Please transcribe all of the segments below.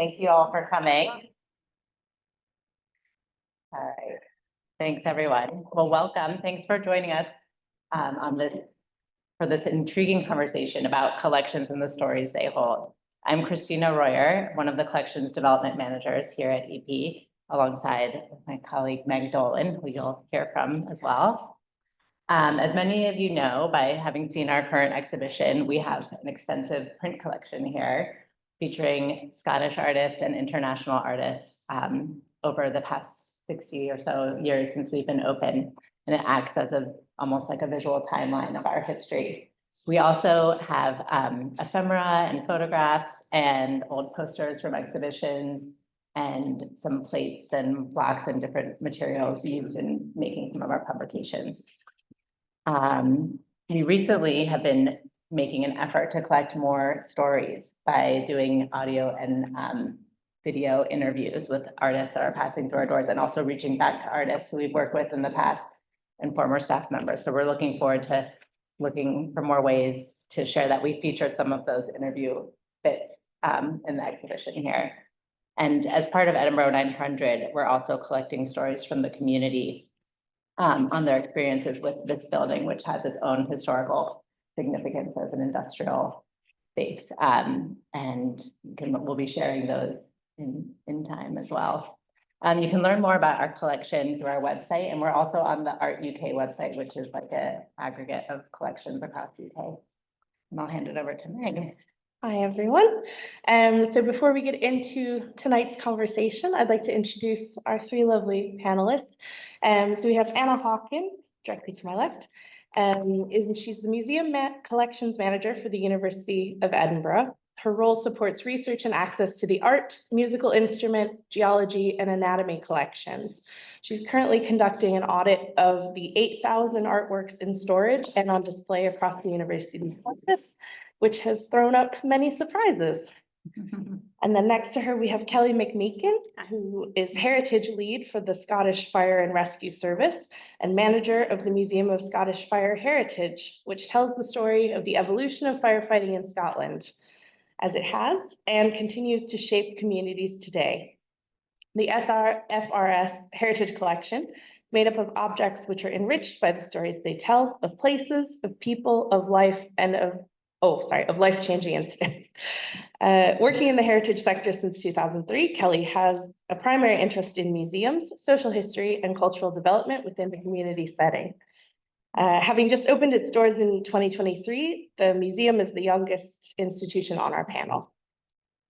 Thank you all for coming. All right. Thanks, everyone. Well, welcome. Thanks for joining us for this intriguing conversation about collections and the stories they hold. I'm Kristina Royer, one of the collections development managers here at EP, alongside my colleague Meg Dolan, who you'll hear from as well. As many of you know, by having seen our current exhibition, we have an extensive print collection here featuring Scottish artists and international artists over the past 60 or so years since we've been open, and it acts as almost like a visual timeline of our history. We also have ephemera and photographs and old posters from exhibitions and some plates and blocks and different materials used in making some of our publications. We recently have been making an effort to collect more stories by doing audio and video interviews with artists that are passing through our doors, and also reaching back to artists who we've worked with in the past and former staff members. So we're looking forward to looking for more ways to share that. We featured some of those interview bits in the exhibition here. And as part of Edinburgh 900, we're also collecting stories from the community on their experiences with this building, which has its own historical significance as an industrial space. And we'll be sharing those in time as well. You can learn more about our collection through our website, and we're also on the Art UK website, which is like an aggregate of collections across the UK. And I'll hand it over to Meg. Hi, everyone. So before we get into tonight's conversation, I'd like to introduce our three lovely panelists. So we have Anna Hawkins, directly to my left. She's the Museum Collections Manager for the University of Edinburgh. Her role supports research and access to the art, musical instrument, geology, and anatomy collections. She's currently conducting an audit of the 8,000 artworks in storage and on display across the university's campus, which has thrown up many surprises. And then next to her, we have Kelly McMeekin, who is Heritage Lead for the Scottish Fire and Rescue Service and manager of the Museum of Scottish Fire Heritage, which tells the story of the evolution of firefighting in Scotland, as it has and continues to shape communities today. The FRS Heritage Collection is made up of objects which are enriched by the stories they tell of places, of people, of life, and of life-changing incidents. Working in the heritage sector since 2003, Kelly has a primary interest in museums, social history, and cultural development within the community setting. Having just opened its doors in 2023, the museum is the youngest institution on our panel.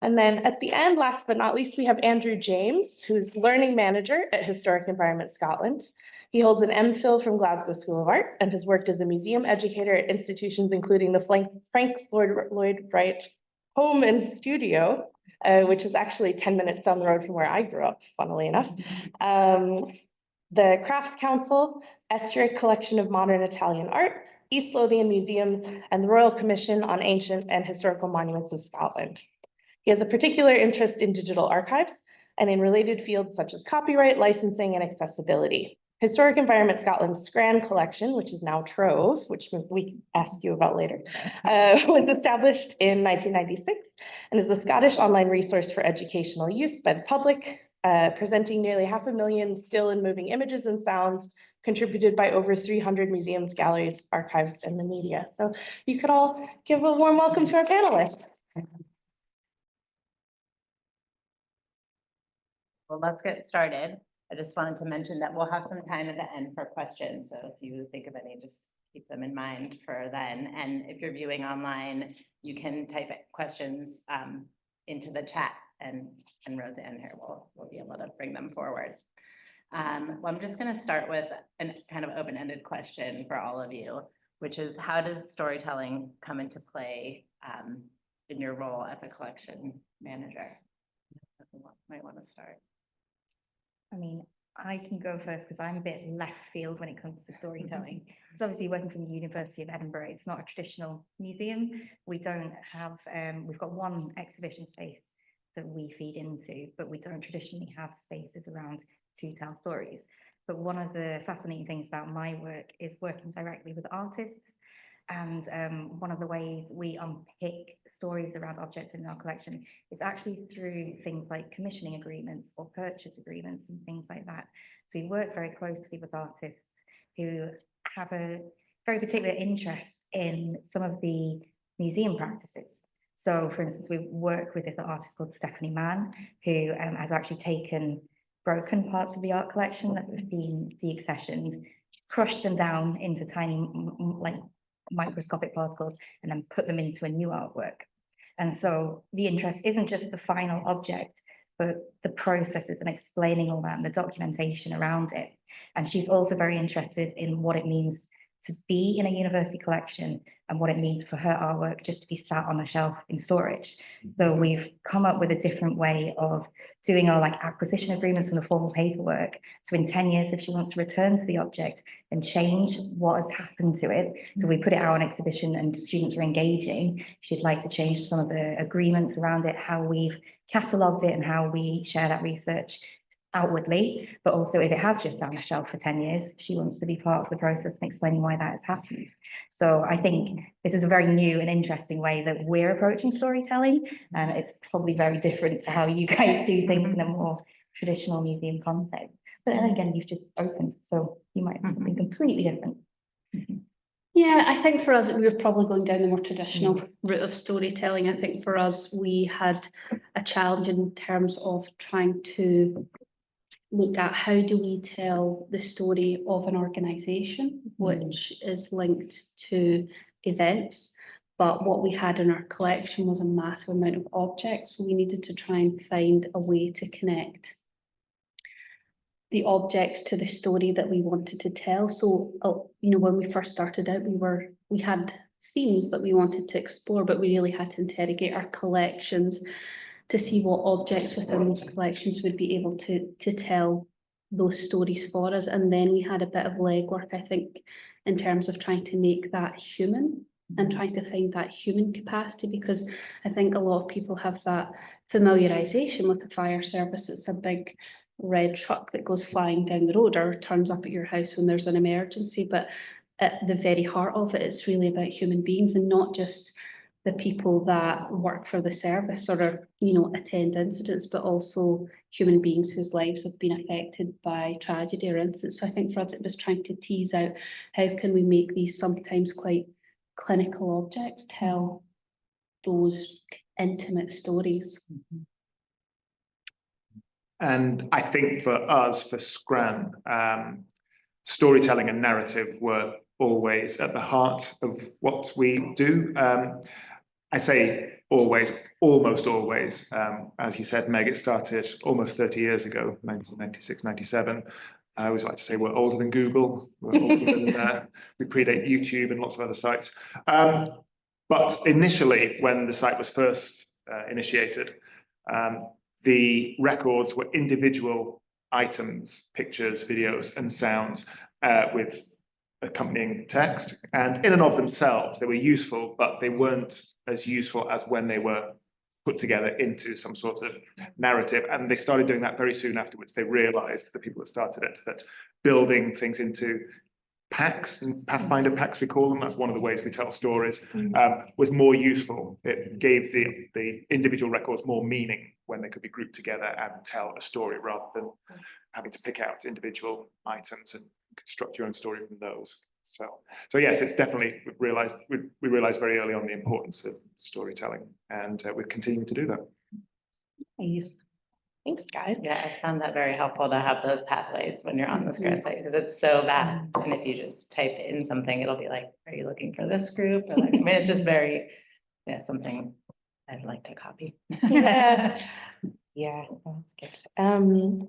And then at the end, last but not least, we have Andrew James, who's Learning Manager at Historic Environment Scotland. He holds an MPhil from Glasgow School of Art and has worked as a museum educator at institutions including the Frank Lloyd Wright Home and Studio, which is actually 10 minutes down the road from where I grew up, funnily enough. The Crafts Council, Estric Collection of Modern Italian Art, East Lothian Museums, and the Royal Commission on Ancient and Historical Monuments of Scotland. He has a particular interest in digital archives and in related fields such as copyright, licensing, and accessibility. Historic Environment Scotland's SCRAN collection, which is now Trove, which we can ask you about later, was established in 1996 and is the Scottish online resource for educational use by the public, presenting nearly 500,000 still and moving images and sounds contributed by over 300 museums, galleries, archives, and the media. So you could all give a warm welcome to our panelists. Well, let's get started. I just wanted to mention that we'll have some time at the end for questions. So if you think of any, just keep them in mind for then. And if you're viewing online, you can type questions into the chat, and Roseanne here will be able to bring them forward. Well, I'm just going to start with a kind of open-ended question for all of you, which is, how does storytelling come into play in your role as a collection manager? Might want to start. I mean, I can go first because I'm a bit left field when it comes to storytelling. So obviously working from the University of Edinburgh, it's not a traditional museum. We don't have, we've got one exhibition space that we feed into, but we don't traditionally have spaces around to tell stories. But one of the fascinating things about my work is working directly with artists And one of the ways we unpick stories around objects in our collection is actually through things like commissioning agreements or purchase agreements and things like that. So we work very closely with artists who have a very particular interest in some of the museum practices. So for instance, we work with this artist called Stephanie Mann, who has actually taken broken parts of the art collection that have been deaccessioned, crushed them down into tiny, like microscopic particles, and then put them into a new artwork. And so the interest isn't just the final object, but the processes and explaining all that and the documentation around it. And she's also very interested in what it means to be in a university collection and what it means for her artwork just to be sat on a shelf in storage. So we've come up with a different way of doing our like acquisition agreements and the formal paperwork. So in 10 years, if she wants to return to the object and change what has happened to it, so we put it out on exhibition and students are engaging, she'd like to change some of the agreements around it, how we've catalogued it and how we share that research outwardly, but also if it has just sat on a shelf for 10 years, she wants to be part of the process and explaining why that has happened. So I think this is a very new and interesting way that we're approaching storytelling, and it's probably very different to how you guys do things in a more traditional museum context. But then again, you've just opened, so you might have something completely different. Yeah, I think for us, we were probably going down the more traditional route of storytelling. I think for us, we had a challenge in terms of trying to look at how do we tell the story of an organisation, which is linked to events. But what we had in our collection was a massive amount of objects. So we needed to try and find a way to connect the objects to the story that we wanted to tell. So, you know, when we first started out, we had themes that we wanted to explore, but we really had to interrogate our collections to see what objects within those collections would be able to tell those stories for us. And then we had a bit of legwork, I think, in terms of trying to make that human and trying to find that human capacity, because I think a lot of people have that familiarization with the fire service. It's a big red truck that goes flying down the road or turns up at your house when there's an emergency. But at the very heart of it, it's really about human beings, and not just the people that work for the service or, you know, attend incidents, but also human beings whose lives have been affected by tragedy or incidents. So I think for us, it was trying to tease out how can we make these sometimes quite clinical objects tell those intimate stories. And I think for us, for SCRAN, storytelling and narrative were always at the heart of what we do. I say always, almost always. As you said, Meg, it started almost 30 years ago, 1996, 97. I always like to say we're older than Google. We're older than, we predate YouTube and lots of other sites. But initially, when the site was first initiated, the records were individual items, pictures, videos, and sounds with accompanying text. And in and of themselves, they were useful, but they weren't as useful as when they were put together into some sort of narrative. And they started doing that very soon afterwards. They realized, the people that started it, that building things into packs, and Pathfinder packs we call them, that's one of the ways we tell stories, was more useful. It gave the individual records more meaning when they could be grouped together and tell a story, rather than having to pick out individual items and construct your own story from those. So yes, it's definitely, we realized very early on the importance of storytelling, and we're continuing to do that. Nice. Thanks, guys. Yeah, I found that very helpful to have those pathways when you're on the SCRAN site, because it's so vast. And if you just type in something, it'll be like, are you looking for this group? Or like, I mean, it's just very, yeah, something I'd like to copy. Yeah, yeah, that's good.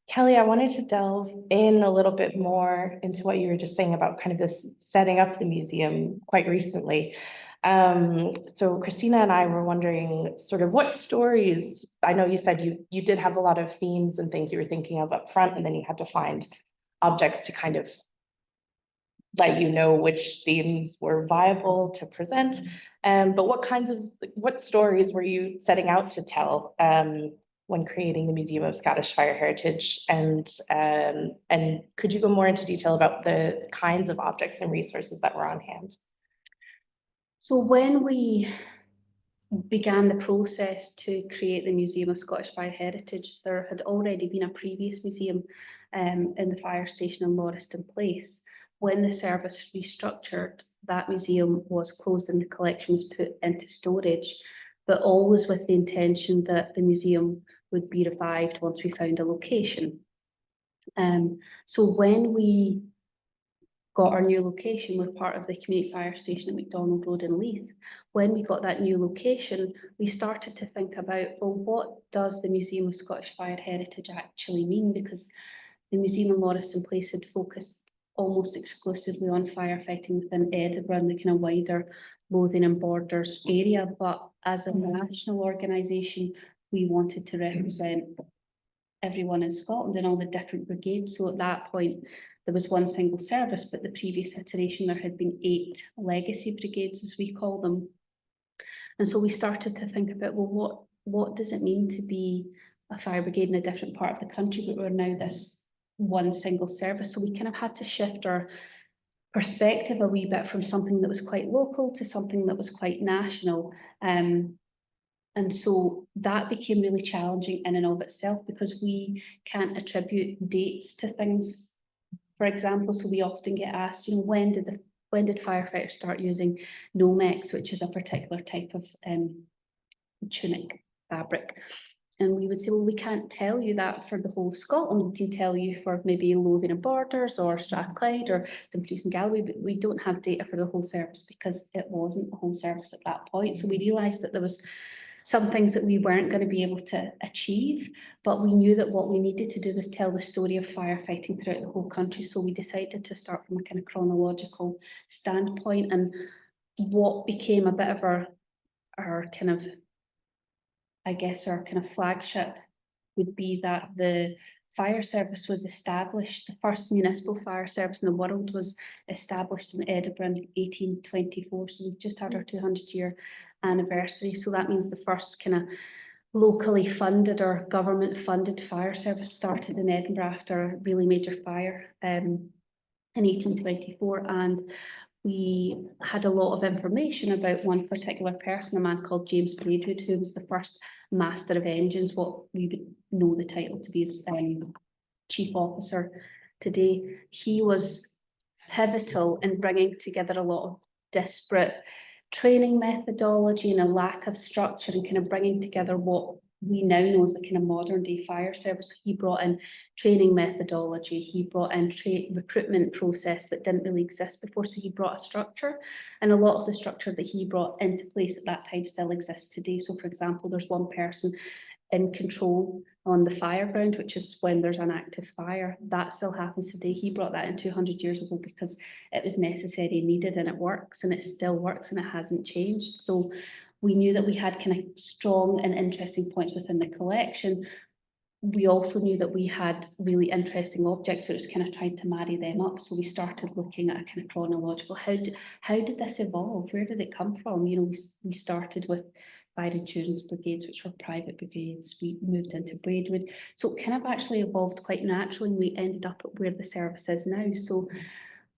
Kelly, I wanted to delve in a little bit more into what you were just saying about kind of this setting up the museum quite recently. So Kristina and I were wondering sort of what stories, I know you said you did have a lot of themes and things you were thinking of up front, and then you had to find objects to kind of let you know which themes were viable to present. But what stories were you setting out to tell when creating the Museum of Scottish Fire Heritage? And could you go more into detail about the kinds of objects and resources that were on hand? So when we began the process to create the Museum of Scottish Fire Heritage, there had already been a previous museum in the fire station in Lauriston Place. When the service restructured, that museum was closed and the collection was put into storage, but always with the intention that the museum would be revived once we found a location. So when we got our new location, we're part of the community fire station at McDonald Road in Leith. When we got that new location, we started to think about, well, what does the Museum of Scottish Fire Heritage actually mean? Because the museum in Lauriston Place had focused almost exclusively on firefighting within Edinburgh and the kind of wider Lothian and Borders area. But as a national organisation, we wanted to represent everyone in Scotland and all the different brigades. So at that point, there was one single service, but the previous iteration, there had been 8 legacy brigades, as we call them. And so we started to think about, well, what does it mean to be a fire brigade in a different part of the country, but we're now this one single service? So we kind of had to shift our perspective a wee bit from something that was quite local to something that was quite national. And so that became really challenging in and of itself, because we can't attribute dates to things, for example. So we often get asked, you know, when did firefighters start using Nomex, which is a particular type of tunic fabric? And we would say, well, we can't tell you that for the whole of Scotland. We can tell you for maybe Lothian and Borders or Strathclyde or Dumfries and Galloway, but we don't have data for the whole service because it wasn't the whole service at that point. So we realised that there was some things that we weren't going to be able to achieve, but we knew that what we needed to do was tell the story of firefighting throughout the whole country. So we decided to start from a kind of chronological standpoint, and what became a bit of our kind of, I guess, our kind of flagship would be that the fire service was established. The first municipal fire service in the world was established in Edinburgh in 1824. So we've just had our 200-year anniversary. So that means the first kind of locally funded or government funded fire service started in Edinburgh after a really major fire in 1824. And we had a lot of information about one particular person, a man called James Braidwood, who was the first master of engines, what we would know the title to be as chief officer today. He was pivotal in bringing together a lot of disparate training methodology and a lack of structure, and kind of bringing together what we now know as a kind of modern day fire service. He brought in training methodology, he brought in recruitment process that didn't really exist before, so he brought a structure, and a lot of the structure that he brought into place at that time still exists today. So for example, there's one person in control on the fire ground, which is when there's an active fire. That still happens today. He brought that in 200 years ago because it was necessary and needed, and it works, and it still works, and it hasn't changed. So we knew that we had kind of strong and interesting points within the collection. We also knew that we had really interesting objects, but it was kind of trying to marry them up. So we started looking at a kind of chronological, how did this evolve? Where did it come from? You know, we started with fire insurance brigades, which were private brigades. We moved into Braidwood. So it kind of actually evolved quite naturally, and we ended up at where the service is now. So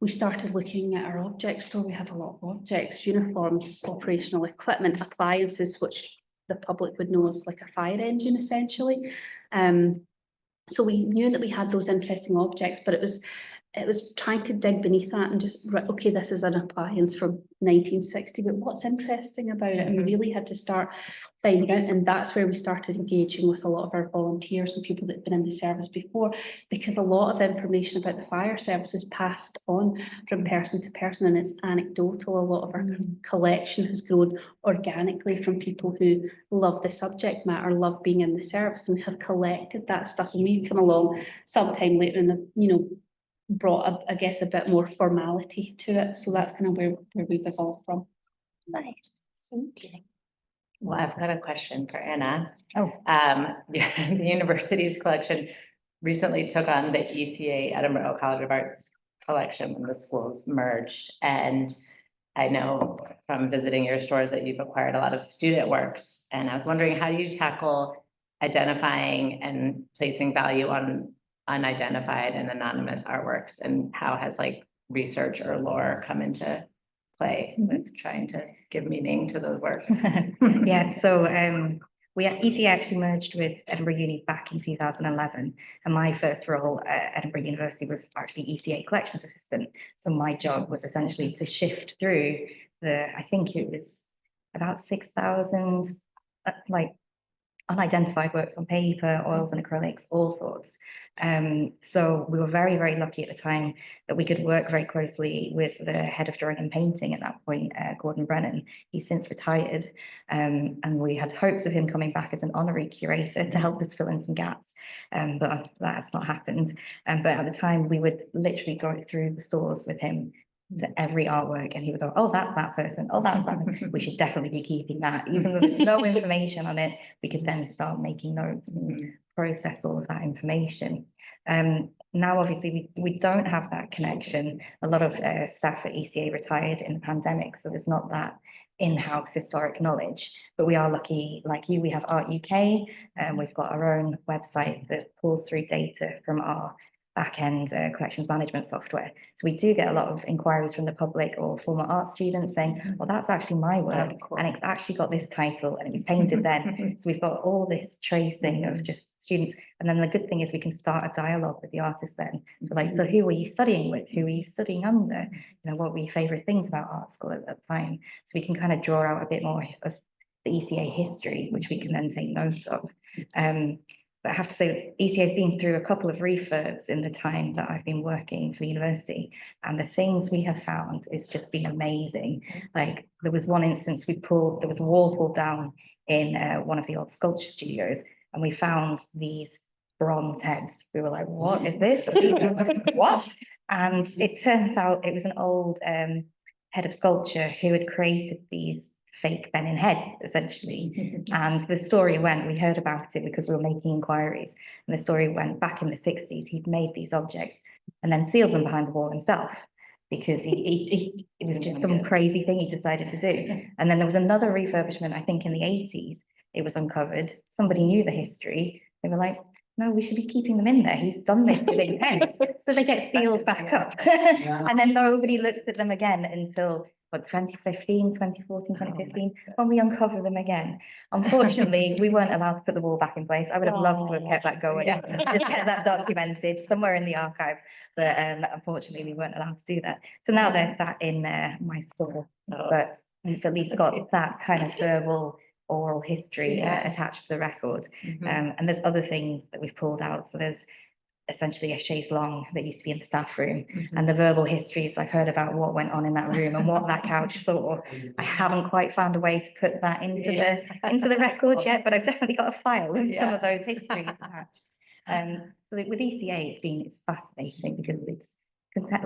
we started looking at our object store. We have a lot of objects, uniforms, operational equipment, appliances, which the public would know as like a fire engine, essentially. So we knew that we had those interesting objects, but it was trying to dig beneath that and just, right, okay, this is an appliance from 1960, but what's interesting about it? And we really had to start finding out, and that's where we started engaging with a lot of our volunteers and people that had been in the service before, because a lot of information about the fire service is passed on from person to person, and it's anecdotal. A lot of our collection has grown organically from people who love the subject matter, love being in the service, and have collected that stuff, and we've come along sometime later and have, you know, brought, I guess, a bit more formality to it. So that's kind of where we've evolved from. Nice, thank you. Well, I've got a question for Anna. Oh. The university's collection recently took on the ECA Edinburgh College of Arts collection when the schools merged. And I know from visiting your stores that you've acquired a lot of student works. And I was wondering, how do you tackle identifying and placing value on unidentified and anonymous artworks, and how has like research or lore come into play with trying to give meaning to those works? Yeah, so ECA actually merged with Edinburgh Uni back in 2011, and my first role at Edinburgh University was actually ECA collections assistant. So my job was essentially to shift through I think it was about 6,000 like unidentified works on paper, oils and acrylics, all sorts. So we were very, very lucky at the time that we could work very closely with the head of drawing and painting at that point, Gordon Brennan. He's since retired, and we had hopes of him coming back as an honorary curator to help us fill in some gaps, but that has not happened. But at the time, we would literally go through the stores with him to every artwork, and he would go, oh, that's that person, oh, that's that person. We should definitely be keeping that. Even though there's no information on it, we could then start making notes and process all of that information. Now, obviously, we don't have that connection. A lot of staff at ECA retired in the pandemic, so there's not that in-house historic knowledge, but we are lucky, like you, we have Art UK, and we've got our own website that pulls through data from our back-end collections management software. So we do get a lot of inquiries from the public or former art students saying, well, that's actually my work, and it's actually got this title, and it was painted then. So we've got all this tracing of just students. And then the good thing is we can start a dialogue with the artist then. Like, so who were you studying with? Who were you studying under? You know, what were your favorite things about art school at that time? So we can kind of draw out a bit more of the ECA history, which we can then take notes of. But I have to say, ECA has been through a couple of refurbs in the time that I've been working for the university, and the things we have found is just been amazing. Like, there was one instance there was a wall pulled down in one of the old sculpture studios, and we found these bronze heads. We were like, what is this? What? And it turns out it was an old head of sculpture who had created these fake Benin heads, essentially. And the story went, we heard about it because we were making inquiries, and the story went back in the 60s, he'd made these objects and then sealed them behind the wall himself, because it was just some crazy thing he decided to do. And then there was another refurbishment, I think in the 80s, it was uncovered. Somebody knew the history. They were like, no, we should be keeping them in there. He's done this with intent. So they get sealed back up. And then nobody looks at them again until 2015, 2014, 2015, when we uncover them again. Unfortunately, we weren't allowed to put the wall back in place. I would have loved to have kept that going, just get that documented somewhere in the archive. But unfortunately, we weren't allowed to do that. So now they're sat in my store, but we've at least got that kind of verbal oral history attached to the record. And there's other things that we've pulled out. So there's essentially a chaise longue that used to be in the staff room, and the verbal histories I've heard about what went on in that room and what that couch thought. I haven't quite found a way to put that into the record yet, but I've definitely got a file with some of those histories attached. So with ECA, it's fascinating because it's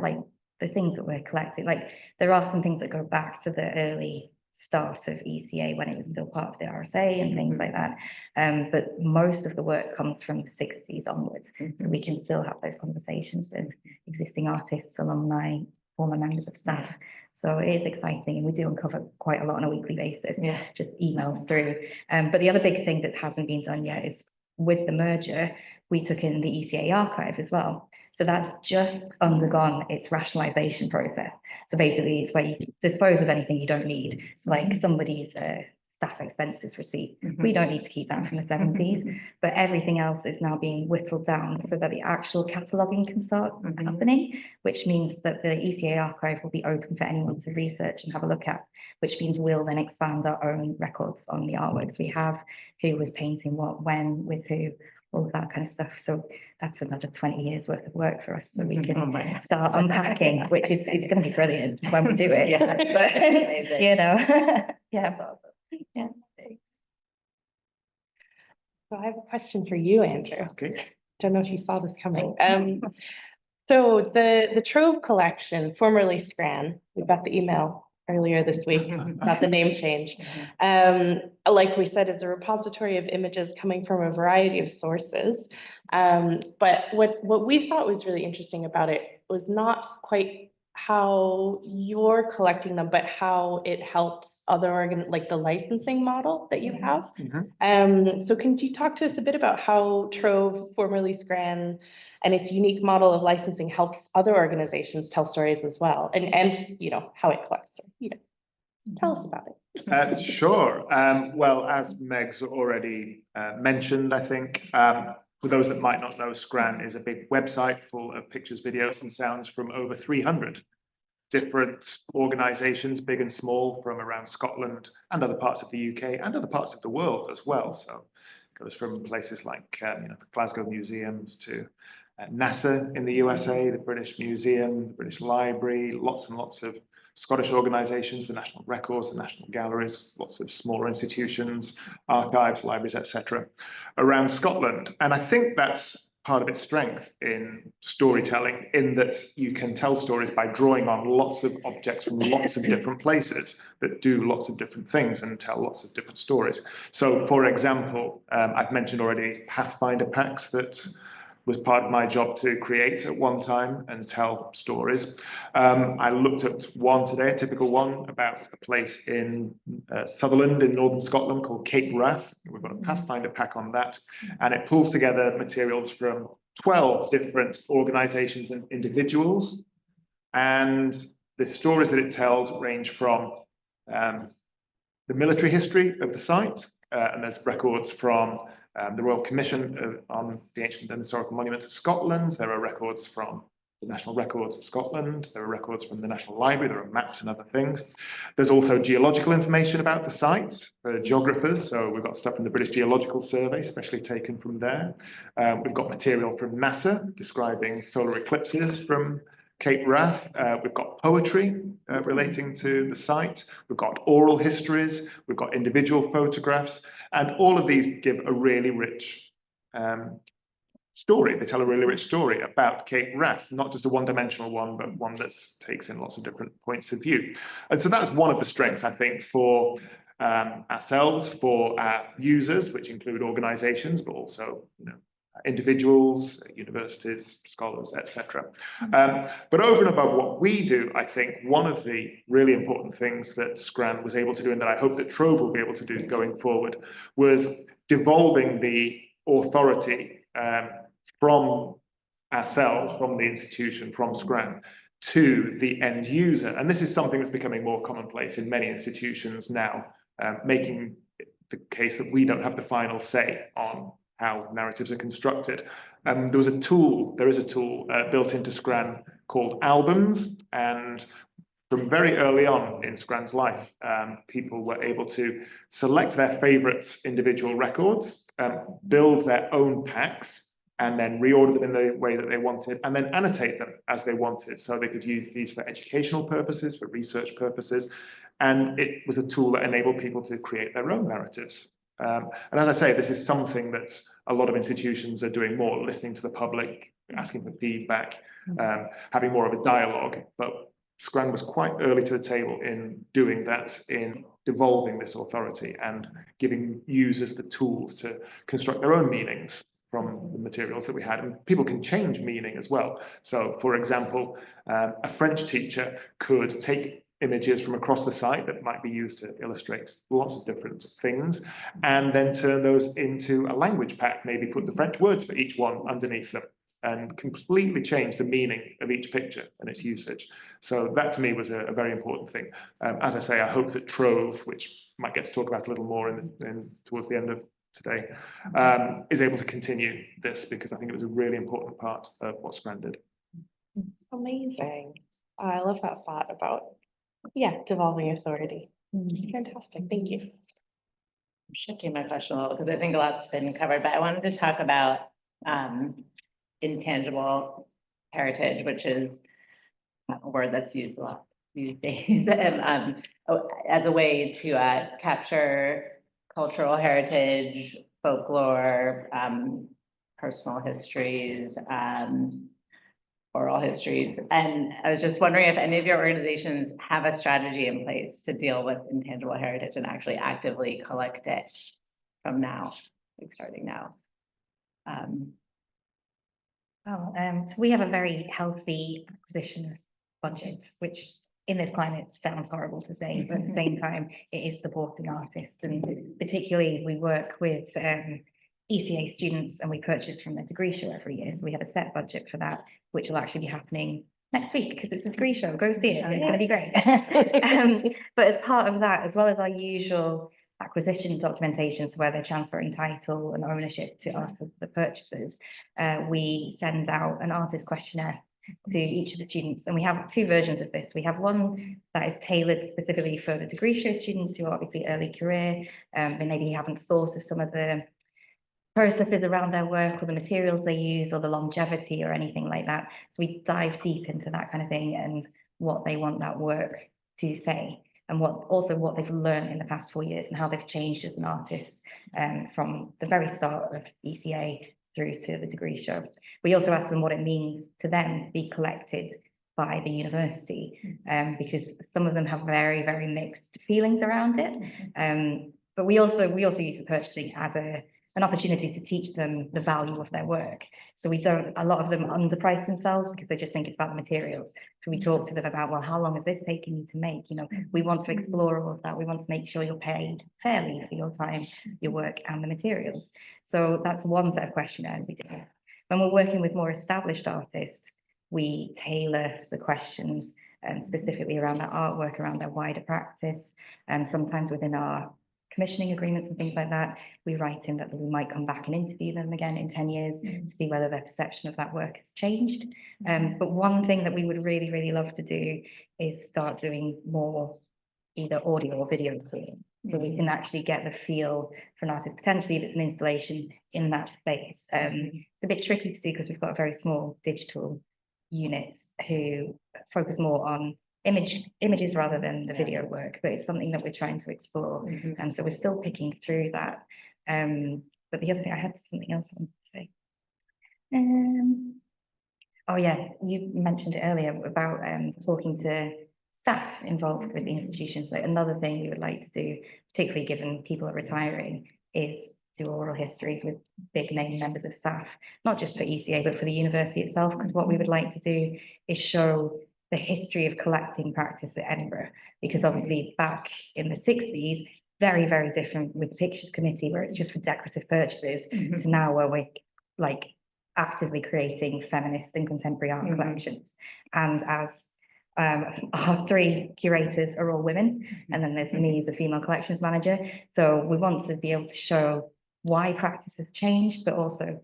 like the things that we're collecting. Like, there are some things that go back to the early start of ECA when it was still part of the RSA and things like that. But most of the work comes from the 60s onwards. So we can still have those conversations with existing artists, alumni, former members of staff. So it is exciting, and we do uncover quite a lot on a weekly basis, just emails through. But the other big thing that hasn't been done yet is, with the merger, we took in the ECA archive as well. So that's just undergone its rationalization process. So basically, it's where you dispose of anything you don't need. So like somebody's staff expenses receipt, we don't need to keep that from the 70s, but everything else is now being whittled down so that the actual cataloguing can start happening, which means that the ECA archive will be open for anyone to research and have a look at, which means we'll then expand our own records on the artworks we have, who was painting what, when, with who, all of that kind of stuff. So that's another 20 years worth of work for us, so we can start unpacking, which is, it's going to be brilliant when we do it. But, you know, yeah. Yeah. So I have a question for you, Andrew. Okay. Don't know if you saw this coming. So the Trove collection, formerly SCRAN, we got the email earlier this week about the name change. Like we said, is a repository of images coming from a variety of sources. But what we thought was really interesting about it was not quite how you're collecting them, but how it helps other like the licensing model that you have. So can you talk to us a bit about how Trove, formerly SCRAN, and its unique model of licensing helps other organizations tell stories as well, and you know how it collects, tell us about it. Sure. Well, as Meg's already mentioned, I think, for those that might not know, SCRAN is a big website full of pictures, videos, and sounds from over 300 different organisations, big and small, from around Scotland and other parts of the UK and other parts of the world as well. So it goes from places like the Glasgow museums to NASA in the USA, the British Museum, the British Library, lots and lots of Scottish organisations, the National Records, the National Galleries, lots of smaller institutions, archives, libraries, etc. around Scotland. And I think that's part of its strength in storytelling, in that you can tell stories by drawing on lots of objects from lots of different places that do lots of different things and tell lots of different stories. So, for example, I've mentioned already Pathfinder packs that was part of my job to create at one time and tell stories. I looked at one today, a typical one, about a place in Sutherland in northern Scotland called Cape Wrath. We've got a Pathfinder pack on that, and it pulls together materials from 12 different organisations and individuals. And the stories that it tells range from the military history of the site, and there's records from the Royal Commission on the Ancient and Historical Monuments of Scotland. There are records from the National Records of Scotland. There are records from the National Library. There are maps and other things. There's also geological information about the site for geographers. So we've got stuff from the British Geological Survey, especially taken from there. We've got material from NASA describing solar eclipses from Cape Wrath. We've got poetry relating to the site. We've got oral histories. We've got individual photographs. And all of these give a really rich story. They tell a really rich story about Cape Wrath, not just a one-dimensional one, but one that takes in lots of different points of view. And so that's one of the strengths, I think, for ourselves, for our users, which include organizations, but also, individuals, universities, scholars, etc. But over and above what we do, I think one of the really important things that SCRAN was able to do, and that I hope that Trove will be able to do going forward, was devolving the authority from ourselves, from the institution, from SCRAN, to the end user. And this is something that's becoming more commonplace in many institutions now, making the case that we don't have the final say on how narratives are constructed. There is a tool built into SCRAN called albums, and from very early on in SCRAN's life, people were able to select their favorite individual records, build their own packs, and then reorder them in the way that they wanted, and then annotate them as they wanted. So they could use these for educational purposes, for research purposes, and it was a tool that enabled people to create their own narratives. And as I say, this is something that a lot of institutions are doing more, listening to the public, asking for feedback, having more of a dialogue. But SCRAN was quite early to the table in doing that, in devolving this authority and giving users the tools to construct their own meanings from the materials that we had. And people can change meaning as well. So, for example, a French teacher could take images from across the site that might be used to illustrate lots of different things, and then turn those into a language pack, maybe put the French words for each one underneath them, and completely change the meaning of each picture and its usage. So that to me was a very important thing. As I say, I hope that Trove, which I might get to talk about a little more towards the end of today, is able to continue this, because I think it was a really important part of what SCRAN did. Amazing. I love that thought about devolving authority. Fantastic, thank you. I'm shifting my question a little because I think a lot's been covered, but I wanted to talk about intangible heritage, which is a word that's used a lot these days, and as a way to capture cultural heritage, folklore, personal histories, oral histories. And I was just wondering if any of your organizations have a strategy in place to deal with intangible heritage and actually actively collect it from now, like starting now. So we have a very healthy acquisitions budget, which in this climate sounds horrible to say, but at the same time, it is supporting artists. And particularly we work with ECA students and we purchase from their degree show every year. So we have a set budget for that, which will actually be happening next week because it's a degree show. Go see it. It's going to be great. But as part of that, as well as our usual acquisition documentations where they're transferring title and ownership to us as the purchasers, we send out an artist questionnaire to each of the students. And we have two versions of this. We have one that is tailored specifically for the degree show students who are obviously early career, and maybe haven't thought of some of the processes around their work or the materials they use or the longevity or anything like that. So we dive deep into that kind of thing and what they want that work to say, and what they've learned in the past 4 years and how they've changed as an artist from the very start of ECA through to the degree show. We also ask them what it means to them to be collected by the university, because some of them have very, very mixed feelings around it. But we also use the purchasing as an opportunity to teach them the value of their work. So a lot of them underprice themselves because they just think it's about the materials. So we talk to them about, well, how long has this taken you to make? You know, we want to explore all of that. We want to make sure you're paid fairly for your time, your work and the materials. So that's one set of questionnaires we do. When we're working with more established artists, we tailor the questions specifically around their artwork, around their wider practice, and sometimes within our commissioning agreements and things like that, we write in that we might come back and interview them again in 10 years to see whether their perception of that work has changed. But one thing that we would really, really love to do is start doing more either audio or video recording, so we can actually get the feel for an artist, potentially if it's an installation in that space. It's a bit tricky to do because we've got a very small digital unit who focus more on images rather than the video work, but it's something that we're trying to explore. And so we're still picking through that. But the other thing, I had something else I wanted to say. Oh yeah, you mentioned it earlier about talking to staff involved with the institutions. So another thing we would like to do, particularly given people are retiring, is do oral histories with big name members of staff, not just for ECA, but for the university itself, because what we would like to do is show the history of collecting practice at Edinburgh, because obviously back in the 60s, very, very different with the Pictures Committee, where it's just for decorative purchases, to now where we're like actively creating feminist and contemporary art collections. And as our three curators are all women, and then there's me as a female collections manager. So we want to be able to show why practice has changed, but also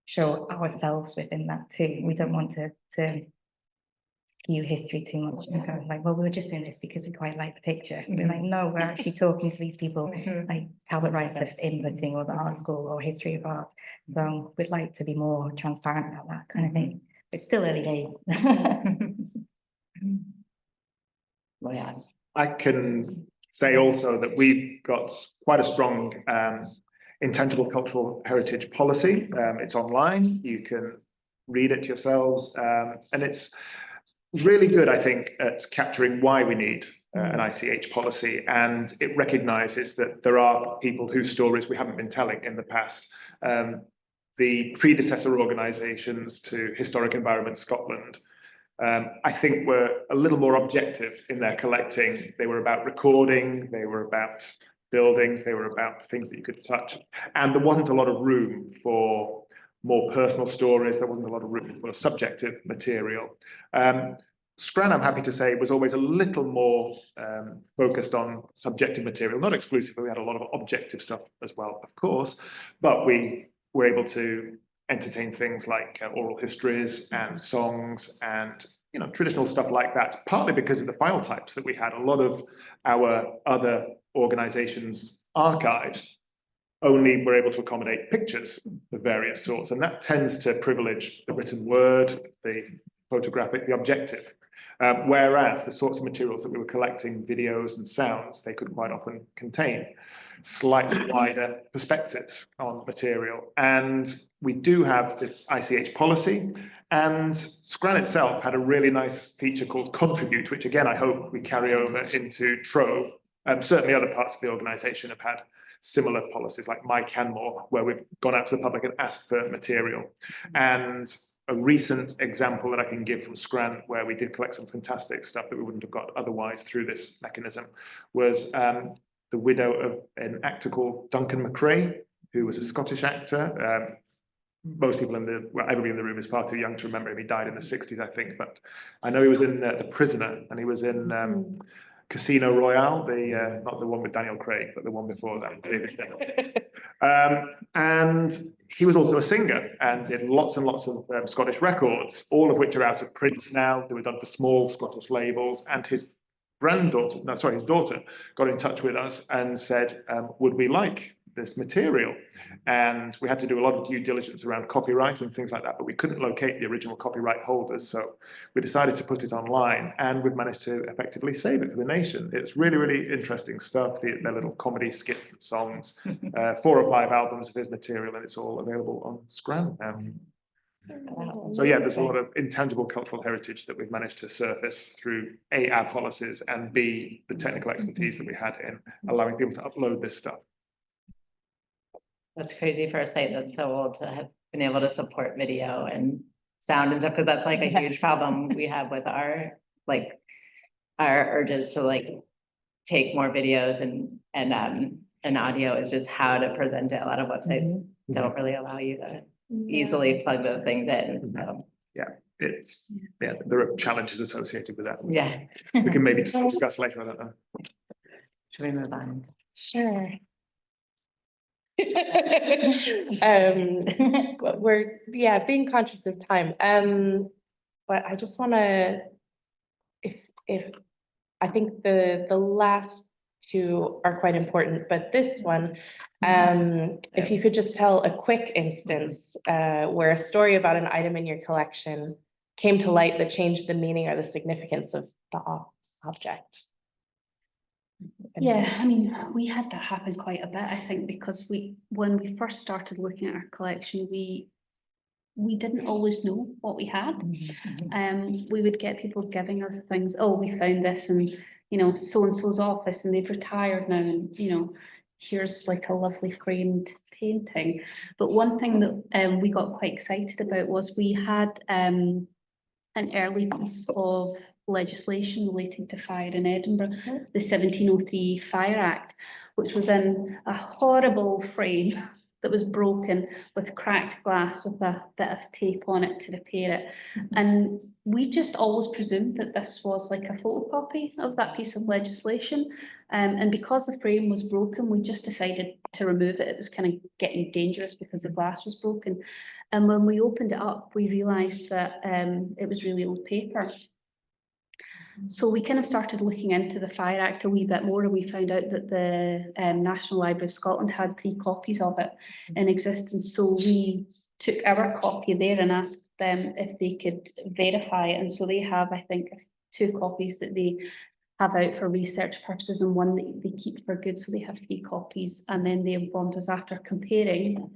show ourselves within that too. We don't want to skew history too much and go like, well, we were just doing this because we quite like the picture. We're like, no, we're actually talking to these people, like Talbot Rice that's inputting, or the art school, or history of art. So we'd like to be more transparent about that kind of thing. It's still early days. Well, yeah. I can say also that we've got quite a strong intangible cultural heritage policy. It's online, you can read it yourselves, and it's really good, I think, at capturing why we need an ICH policy, and it recognises that there are people whose stories we haven't been telling in the past. The predecessor organisations to Historic Environment Scotland, I think, were a little more objective in their collecting. They were about recording, they were about buildings, they were about things that you could touch, and there wasn't a lot of room for more personal stories. There wasn't a lot of room for subjective material. SCRAN, I'm happy to say, was always a little more focused on subjective material, not exclusively. We had a lot of objective stuff as well, of course, but we were able to entertain things like oral histories and songs and traditional stuff like that, partly because of the file types that we had. A lot of our other organizations' archives only were able to accommodate pictures of various sorts, and that tends to privilege the written word, the photographic, the objective. Whereas the sorts of materials that we were collecting, videos and sounds, they could quite often contain slightly wider perspectives on material. And we do have this ICH policy, and SCRAN itself had a really nice feature called Contribute, which again, I hope we carry over into Trove. Certainly other parts of the organisation have had similar policies like My Canmore, where we've gone out to the public and asked for material. And a recent example that I can give from SCRAN, where we did collect some fantastic stuff that we wouldn't have got otherwise through this mechanism, was the widow of an actor called Duncan McRae, who was a Scottish actor. Most people everybody in the room is far too young to remember him. He died in the 60s, I think, but I know he was in The Prisoner, and he was in Casino Royale, not the one with Daniel Craig, but the one before that. And he was also a singer and did lots and lots of Scottish records, all of which are out of print now. They were done for small Scottish labels, and his daughter got in touch with us and said, would we like this material? And we had to do a lot of due diligence around copyright and things like that, but we couldn't locate the original copyright holders. So we decided to put it online, and we've managed to effectively save it for the nation. It's really, really interesting stuff. Their little comedy skits and songs, 4 or 5 albums of his material, and it's all available on SCRAN. So yeah, there's a lot of intangible cultural heritage that we've managed to surface through A, our policies, and B, the technical expertise that we had in allowing people to upload this stuff. That's crazy for a site that's so old to have been able to support video and sound and stuff, because that's like a huge problem we have with our urges to like take more videos and audio is just how to present it. A lot of websites don't really allow you to easily plug those things in. So yeah, there are challenges associated with that. yeah, We can maybe discuss later. I don't know. should we move on? Sure. We're being conscious of time. But I just want to, if I think the last 2 are quite important, but this one, if you could just tell a quick instance where a story about an item in your collection came to light that changed the meaning or the significance of the object. Yeah, I mean, we had that happen quite a bit, I think, because when we first started looking at our collection, we didn't always know what we had. We would get people giving us things, oh, we found this in, so-and-so's office and they've retired now, and, here's like a lovely framed painting. But one thing that we got quite excited about was we had an early piece of legislation relating to fire in Edinburgh, the 1703 Fire Act, which was in a horrible frame that was broken with cracked glass with a bit of tape on it to repair it. And we just always presumed that this was like a photocopy of that piece of legislation. And because the frame was broken, we just decided to remove it. It was kind of getting dangerous because the glass was broken. And when we opened it up, we realised that it was really old paper. So we kind of started looking into the Fire Act a wee bit more, and we found out that the National Library of Scotland had 3 copies of it in existence. So we took our copy there and asked them if they could verify it. And so they have, I think, 2 copies that they have out for research purposes and 1 that they keep for good. So they have 3 copies. And then they informed us after comparing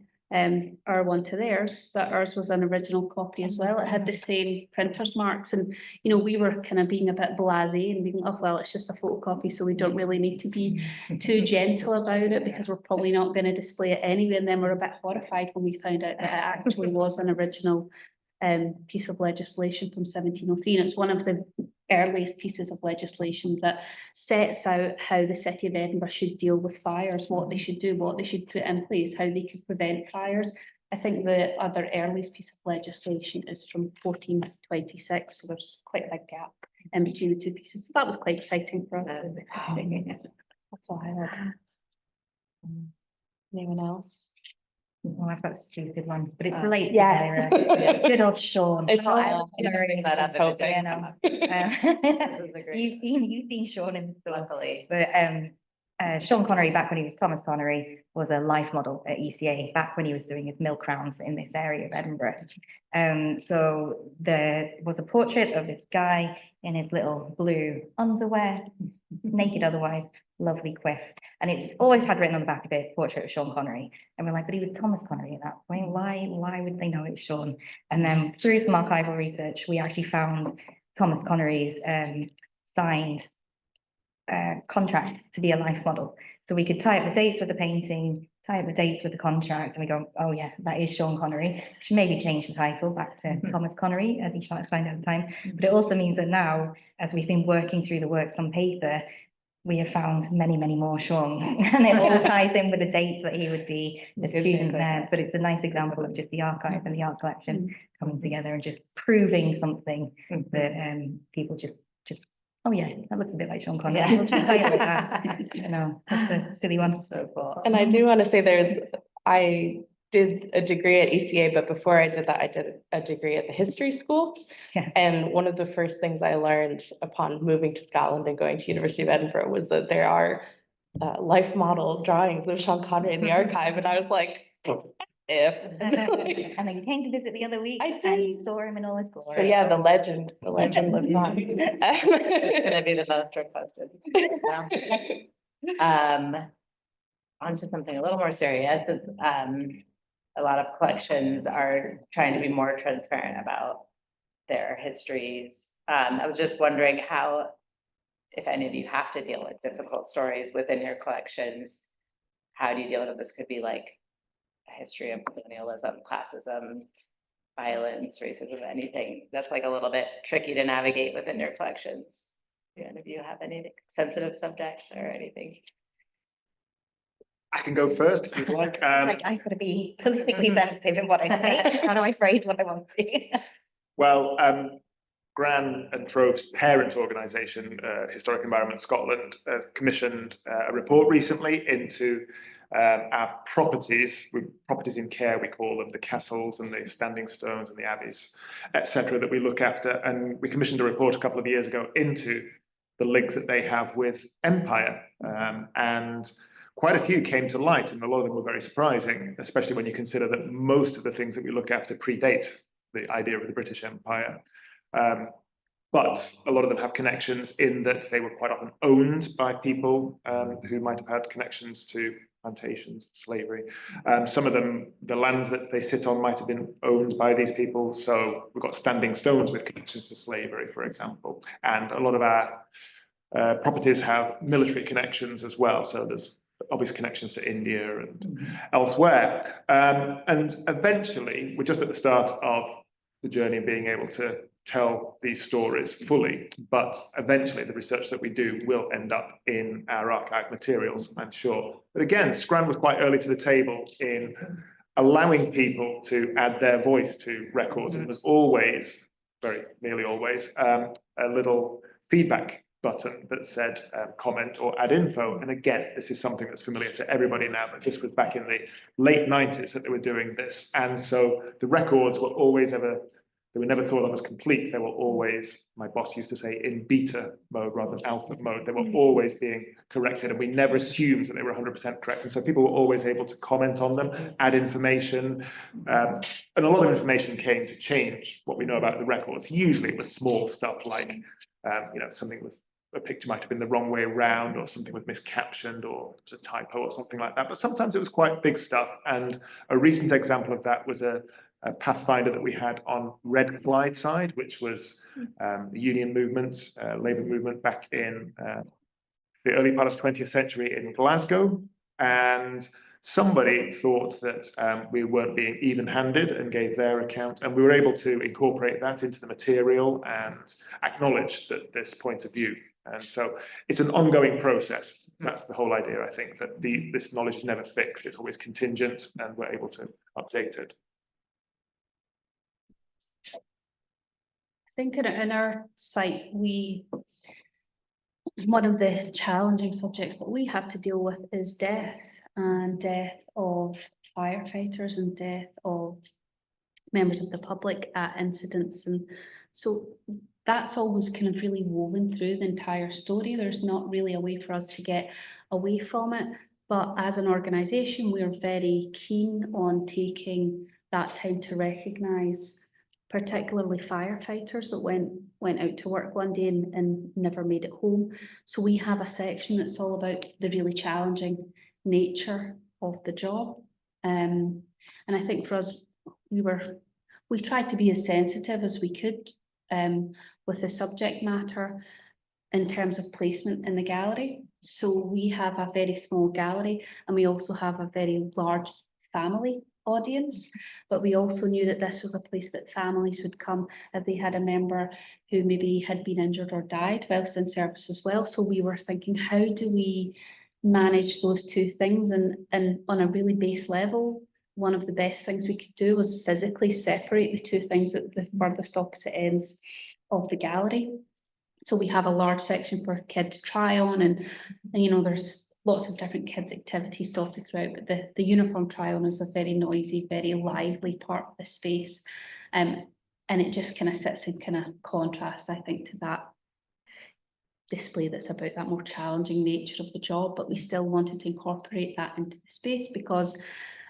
our one to theirs that ours was an original copy as well. It had the same printer's marks, and we were kind of being a bit blasé and being, oh well, it's just a photocopy, so we don't really need to be too gentle about it because we're probably not going to display it anyway. And then we're a bit horrified when we found out that it actually was an original piece of legislation from 1703, and it's one of the earliest pieces of legislation that sets out how the City of Edinburgh should deal with fires, what they should do, what they should put in place, how they could prevent fires. I think the other earliest piece of legislation is from 1426, so there's quite a big gap in between the 2 pieces. So that was quite exciting for us. That's all I had. Anyone else? Well, I've got stupid ones, but it's related to Yeah. their, good old Sean. It's You've seen Sean in the store. Luckily. But Sean Connery, back when he was Thomas Connery, was a life model at ECA back when he was doing his milk rounds in this area of Edinburgh. So there was a portrait of this guy in his little blue underwear, naked otherwise, lovely quiff. And it always had written on the back of it, portrait of Sean Connery. And we're like, but he was Thomas Connery at that point. Why would they know it's Sean? And then through some archival research, we actually found Thomas Connery's signed contract to be a life model. So we could tie up the dates of the painting, tie up the dates with the contract and we go, oh yeah, that is Sean Connery. Should maybe change the title back to Thomas Connery as he signed at the time. But it also means that now, as we've been working through the works on paper, we have found many, many more Sean, and it all ties in with the dates that he would be a student there. But it's a nice example of just the archive and the art collection coming together and just proving something that people just, oh yeah, that looks a bit like Sean Connery. Yeah. We'll just play it like that. You know, that's a silly one. So cool. And I do want to say I did a degree at ECA, but before I did that, I did a degree at the history school. Yeah. And one of the first things I learned upon moving to Scotland and going to University of Edinburgh was that there are life model drawings of Sean Connery in the archive. And I was like, if. And then you came to visit the other week. I did. And you saw him in all his glory. But yeah, the legend lives on. It's gonna be the most requested. On to something a little more serious. It's, a lot of collections are trying to be more transparent about their histories. I was just wondering how, if any of you have to deal with difficult stories within your collections, how do you deal with it? This could be like a history of colonialism, classism, violence, racism, anything that's like a little bit tricky to navigate within your collections. Do any of you have any sensitive subjects or anything? I can go first if you'd like. Like I've got to be politically sensitive in what I say. How do I phrase what I want to say? Well, Gran and Trove's parent organisation, Historic Environment Scotland, commissioned a report recently into our properties in care, we call them, the castles and the standing stones and the abbeys, etc., that we look after. And we commissioned a report a couple of years ago into the links that they have with empire. And quite a few came to light, and a lot of them were very surprising, especially when you consider that most of the things that we look after predate the idea of the British Empire. But a lot of them have connections in that they were quite often owned by people who might have had connections to plantations, slavery. Some of them, the land that they sit on might have been owned by these people. So we've got standing stones with connections to slavery, for example. And a lot of our properties have military connections as well. So there's obvious connections to India and elsewhere. And eventually, we're just at the start of the journey of being able to tell these stories fully, but eventually the research that we do will end up in our archive materials, I'm sure. But again, SCRAN was quite early to the table in allowing people to add their voice to records. And it was always, very nearly always, a little feedback button that said comment or add info. And again, this is something that's familiar to everybody now, but this was back in the late 90s that they were doing this. And so the records were always they were never thought of as complete. They were always, my boss used to say, in beta mode rather than alpha mode. They were always being corrected, and we never assumed that they were 100% correct. And so people were always able to comment on them, add information. And a lot of information came to change what we know about the records. Usually it was small stuff like, something with a picture might have been the wrong way around, or something was miscaptioned, or it was a typo or something like that. But sometimes it was quite big stuff. And a recent example of that was a pathfinder that we had on Red Clydeside, which was the union movement, labour movement back in the early part of the 20th century in Glasgow. And somebody thought that we weren't being even-handed and gave their account, and we were able to incorporate that into the material and acknowledge that this point of view. And so it's an ongoing process. That's the whole idea, I think, that this knowledge is never fixed. It's always contingent, and we're able to update it. I think in our site, one of the challenging subjects that we have to deal with is death, and death of firefighters and death of members of the public at incidents. And so that's always kind of really woven through the entire story. There's not really a way for us to get away from it. But as an organisation, we're very keen on taking that time to recognise particularly firefighters that went out to work one day and never made it home. So we have a section that's all about the really challenging nature of the job. And I think for us, we tried to be as sensitive as we could with the subject matter in terms of placement in the gallery. So we have a very small gallery, and we also have a very large family audience, but we also knew that this was a place that families would come if they had a member who maybe had been injured or died whilst in service as well. So we were thinking, how do we manage those two things? And on a really base level, one of the best things we could do was physically separate the two things at the furthest opposite ends of the gallery. So we have a large section for kids to try on, and you know, there's lots of different kids activities dotted throughout, but the uniform try on is a very noisy, very lively part of the space. And it just kind of sits in kind of contrast, I think, to that display that's about that more challenging nature of the job, but we still wanted to incorporate that into the space, because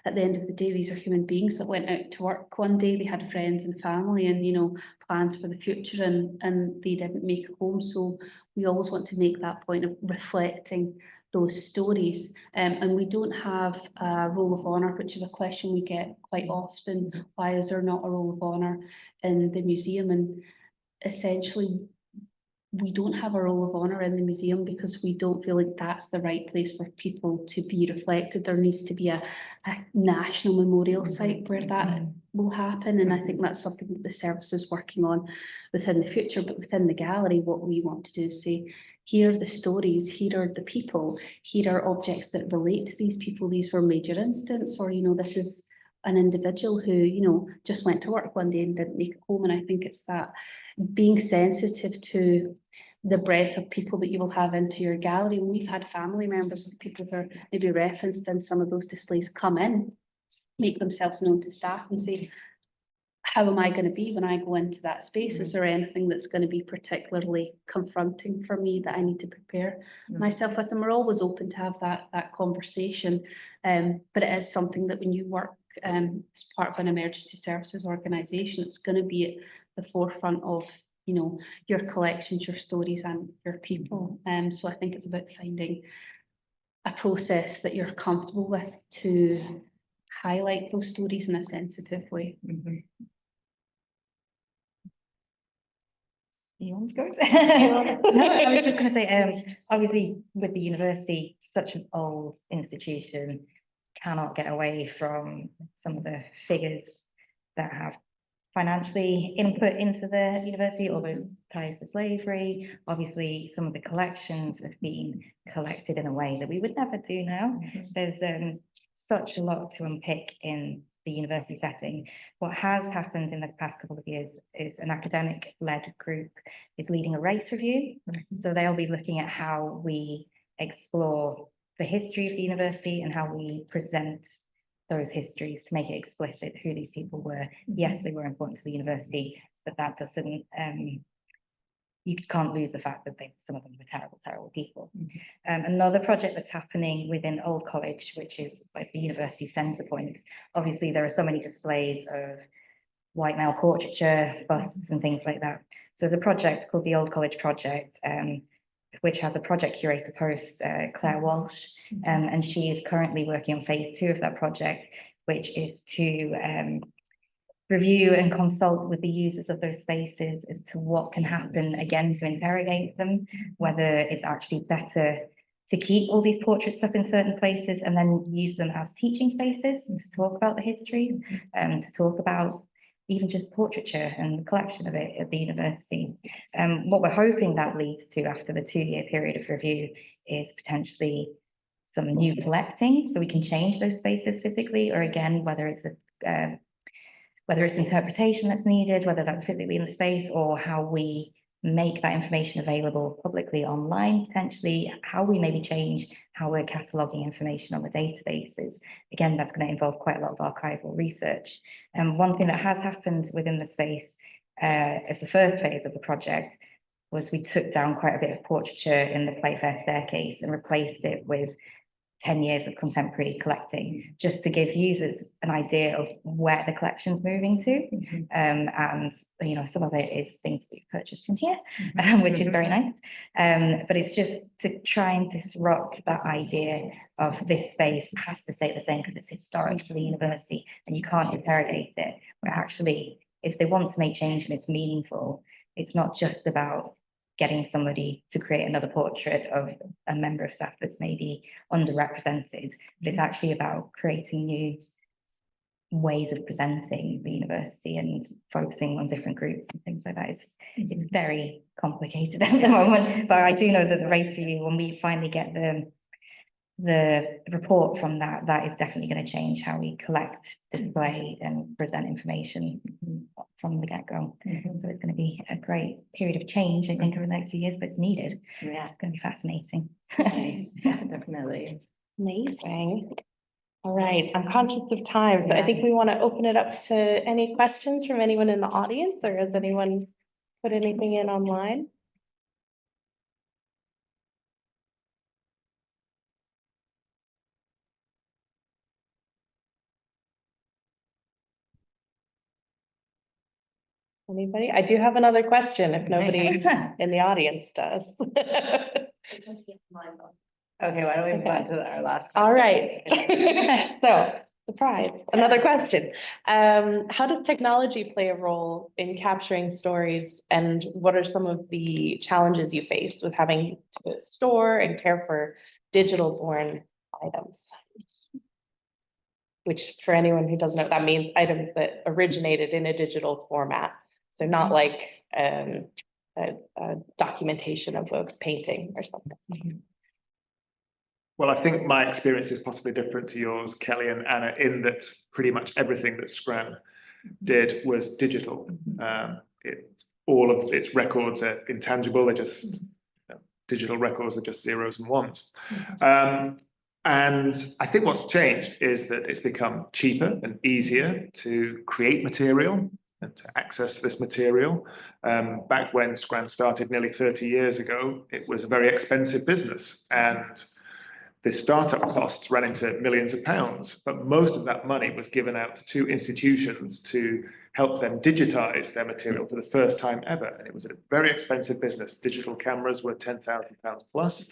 at the end of the day, these are human beings that went out to work one day, they had friends and family and, you know, plans for the future, and they didn't make it home. So we always want to make that point of reflecting those stories. And we don't have a roll of honour, which is a question we get quite often. Why is there not a roll of honour in the museum? And essentially, we don't have a roll of honour in the museum because we don't feel like that's the right place for people to be reflected. There needs to be a national memorial site where that will happen, and I think that's something that the service is working on within the future. But within the gallery, what we want to do is say, here are the stories, here are the people, here are objects that relate to these people. These were major incidents, or, you know, this is an individual who, you know, just went to work one day and didn't make it home. And I think it's that being sensitive to the breadth of people that you will have into your gallery. And we've had family members of people who are maybe referenced in some of those displays come in, make themselves known to staff and say, how am I going to be when I go into that space? Is there anything that's going to be particularly confronting for me that I need to prepare myself with? And we're always open to have that conversation. But it is something that when you work as part of an emergency services organisation, it's going to be at the forefront of, you know, your collections, your stories and your people. So I think it's about finding a process that you're comfortable with to highlight those stories in a sensitive way. No, I was just going to say, obviously with the university, such an old institution, cannot get away from some of the figures that have financially input into the university, all those ties to slavery. Obviously, some of the collections have been collected in a way that we would never do now. There's such a lot to unpick in the university setting. What has happened in the past couple of years is an academic-led group is leading a race review. So they'll be looking at how we explore the history of the university and how we present those histories to make it explicit who these people were. Yes, they were important to the university, but that doesn't, you can't lose the fact that some of them were terrible, terrible people. Another project that's happening within Old College, which is like the university centre point, obviously there are so many displays of white male portraiture, busts and things like that. So the project called the Old College Project, which has a project curator post, Claire Walsh, and she is currently working on phase 2 of that project, which is to review and consult with the users of those spaces as to what can happen again to interrogate them, whether it's actually better to keep all these portraits up in certain places and then use them as teaching spaces to talk about the histories, to talk about even just portraiture and the collection of it at the university. What we're hoping that leads to after the 2-year period of review is potentially some new collecting, so we can change those spaces physically, or again, whether it's interpretation that's needed, whether that's physically in the space, or how we make that information available publicly online, potentially, how we maybe change how we're cataloguing information on the databases. Again, that's going to involve quite a lot of archival research. And one thing that has happened within the space as the first phase of the project was we took down quite a bit of portraiture in the Playfair staircase and replaced it with 10 years of contemporary collecting, just to give users an idea of where the collection's moving to. And, you know, some of it is things we purchased from here, which is very nice. But it's just to try and disrupt that idea of this space has to stay the same because it's historic to the university and you can't interrogate it. Where actually, if they want to make change and it's meaningful, it's not just about getting somebody to create another portrait of a member of staff that's maybe underrepresented, but it's actually about creating new ways of presenting the university and focusing on different groups and things like that. It's very complicated at the moment, but I do know that the race review, when we finally get the report from that, that is definitely going to change how we collect, display and present information from the get-go. So it's going to be a great period of change, I think, over the next few years, but it's needed. Yeah, It's going to be fascinating. nice. Yeah, definitely. Amazing. All right, I'm conscious of time, so I think we want to open it up to any questions from anyone in the audience, or has anyone put anything in online? Anybody? I do have another question if nobody in the audience does. Okay, why don't we move on to our last All question? right. So, surprise, another question. How does technology play a role in capturing stories, and what are some of the challenges you face with having to store and care for digital-born items? Which, for anyone who doesn't know, that means items that originated in a digital format. So not like a documentation of a painting or something. Well, I think my experience is possibly different to yours, Kelly and Anna, in that pretty much everything that SCRAN did was digital. All of its records are intangible, they're just digital records, are just zeros and ones. And I think what's changed is that it's become cheaper and easier to create material and to access this material. Back when SCRAN started nearly 30 years ago, it was a very expensive business, and the startup costs ran into millions of pounds, but most of that money was given out to institutions to help them digitize their material for the first time ever. And it was a very expensive business. Digital cameras were £10,000 plus,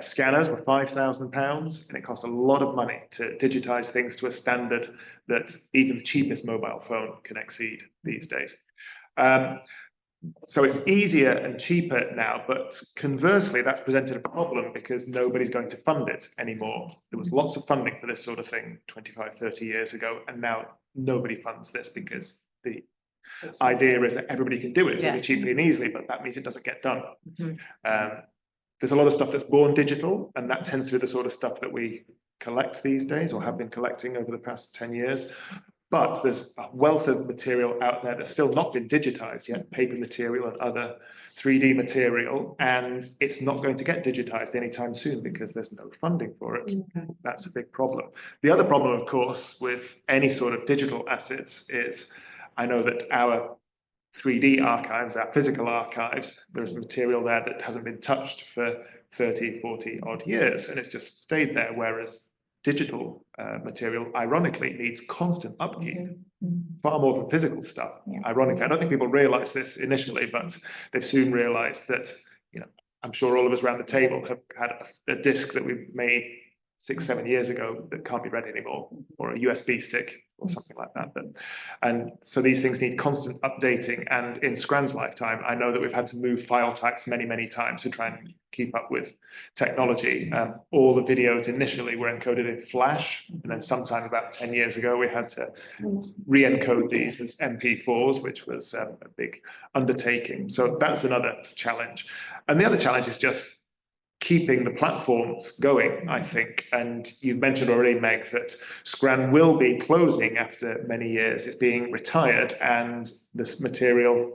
scanners were £5,000, and it cost a lot of money to digitize things to a standard that even the cheapest mobile phone can exceed these days. So it's easier and cheaper now, but conversely, that's presented a problem because nobody's going to fund it anymore. There was lots of funding for this sort of thing 25, 30 years ago, and now nobody funds this because the idea is that everybody can do it really cheaply and easily, but that means it doesn't get done. There's a lot of stuff that's born digital, and that tends to be the sort of stuff that we collect these days or have been collecting over the past 10 years. But there's a wealth of material out there that's still not been digitized yet, paper material and other 3D material, and it's not going to get digitized anytime soon because there's no funding for it. That's a big problem. The other problem, of course, with any sort of digital assets is, I know that our 3D archives, our physical archives, there's material there that hasn't been touched for 30, 40 odd years, and it's just stayed there, whereas digital material, ironically, needs constant upkeep, far more than physical stuff. Ironically, I don't think people realize this initially, but they've soon realized that, you know, I'm sure all of us around the table have had a disc that we made 6, 7 years ago that can't be read anymore, or a USB stick or something like that. And so these things need constant updating. And in SCRAN's lifetime, I know that we've had to move file types many, many times to try and keep up with technology. All the videos initially were encoded in Flash, and then sometime about 10 years ago, we had to re-encode these as MP4s, which was a big undertaking. So that's another challenge. And the other challenge is just keeping the platforms going, I think. And you've mentioned already, Meg, that SCRAN will be closing after many years. It's being retired, and this material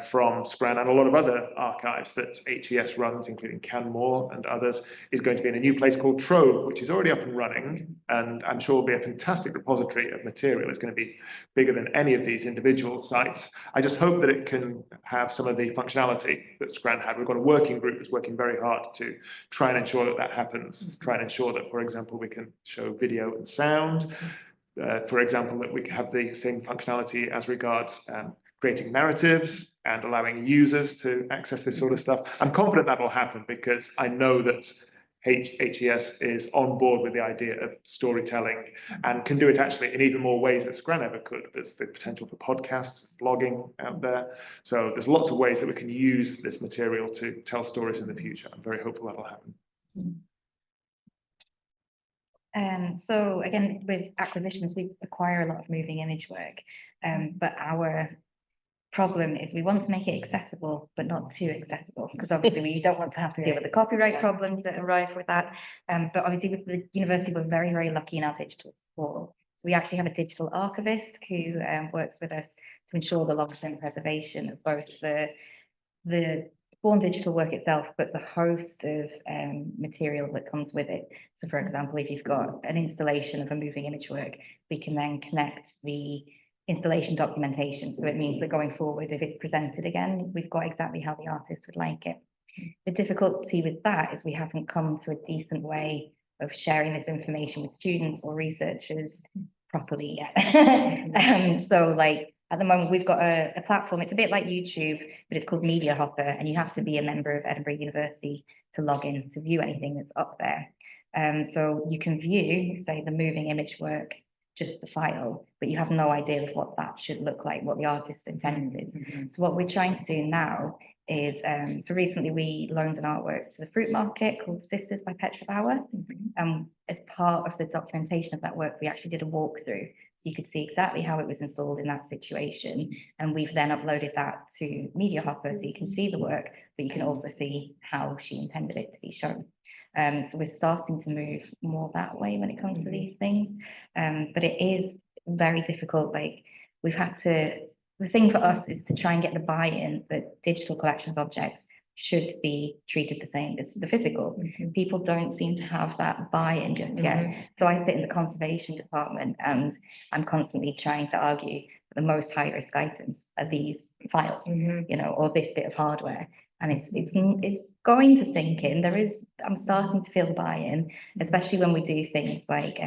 from SCRAN and a lot of other archives that HES runs, including Canmore and others, is going to be in a new place called Trove, which is already up and running, and I'm sure will be a fantastic repository of material. It's going to be bigger than any of these individual sites. I just hope that it can have some of the functionality that SCRAN had. We've got a working group that's working very hard to try and ensure that that happens, try and ensure that, for example, we can show video and sound, for example, that we can have the same functionality as regards creating narratives and allowing users to access this sort of stuff. I'm confident that will happen because I know that HES is on board with the idea of storytelling and can do it actually in even more ways than SCRAN ever could. There's the potential for podcasts, blogging out there. So there's lots of ways that we can use this material to tell stories in the future. I'm very hopeful that'll happen. So again, with acquisitions, we acquire a lot of moving image work, but our problem is we want to make it accessible, but not too accessible, because obviously we don't want to have to deal with the copyright problems that arrive with that. But obviously with the university, we're very, very lucky in our digital support. So we actually have a digital archivist who works with us to ensure the long-term preservation of both the born digital work itself, but the host of material that comes with it. So for example, if you've got an installation of a moving image work, we can then connect the installation documentation. So it means that going forward, if it's presented again, we've got exactly how the artist would like it. The difficulty with that is we haven't come to a decent way of sharing this information with students or researchers properly yet. So like, at the moment, we've got a platform. It's a bit like YouTube, but it's called Media Hopper, and you have to be a member of Edinburgh University to log in to view anything that's up there. So you can view, say, the moving image work, just the file, but you have no idea of what that should look like, what the artist's intent is. So what we're trying to do now is, so recently we loaned an artwork to the fruit market called Sisters by Petra Bauer. As part of the documentation of that work, we actually did a walkthrough. So you could see exactly how it was installed in that situation. And we've then uploaded that to Media Hopper, so you can see the work, but you can also see how she intended it to be shown. So we're starting to move more that way when it comes to these things. But it is very difficult. Like we've had to, the thing for us is to try and get the buy-in that digital collections objects should be treated the same as the physical. People don't seem to have that buy-in just yet. So I sit in the conservation department and I'm constantly trying to argue that the most high-risk items are these files, you know, or this bit of hardware. And it's going to sink in. I'm starting to feel the buy-in, especially when we do things like,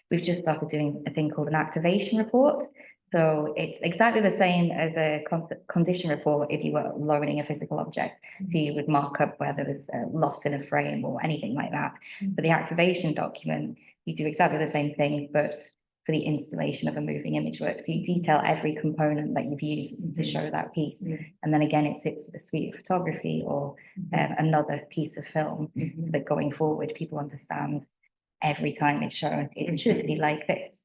we've just started doing a thing called an activation report. So it's exactly the same as a condition report if you were loaning a physical object. So you would mark up whether there's a loss in a frame or anything like that. But the activation document, you do exactly the same thing, but for the installation of a moving image work. So you detail every component that you've used to show that piece. And then again, it sits with a suite of photography or another piece of film, so that going forward, people understand every time it's shown, it should be like this.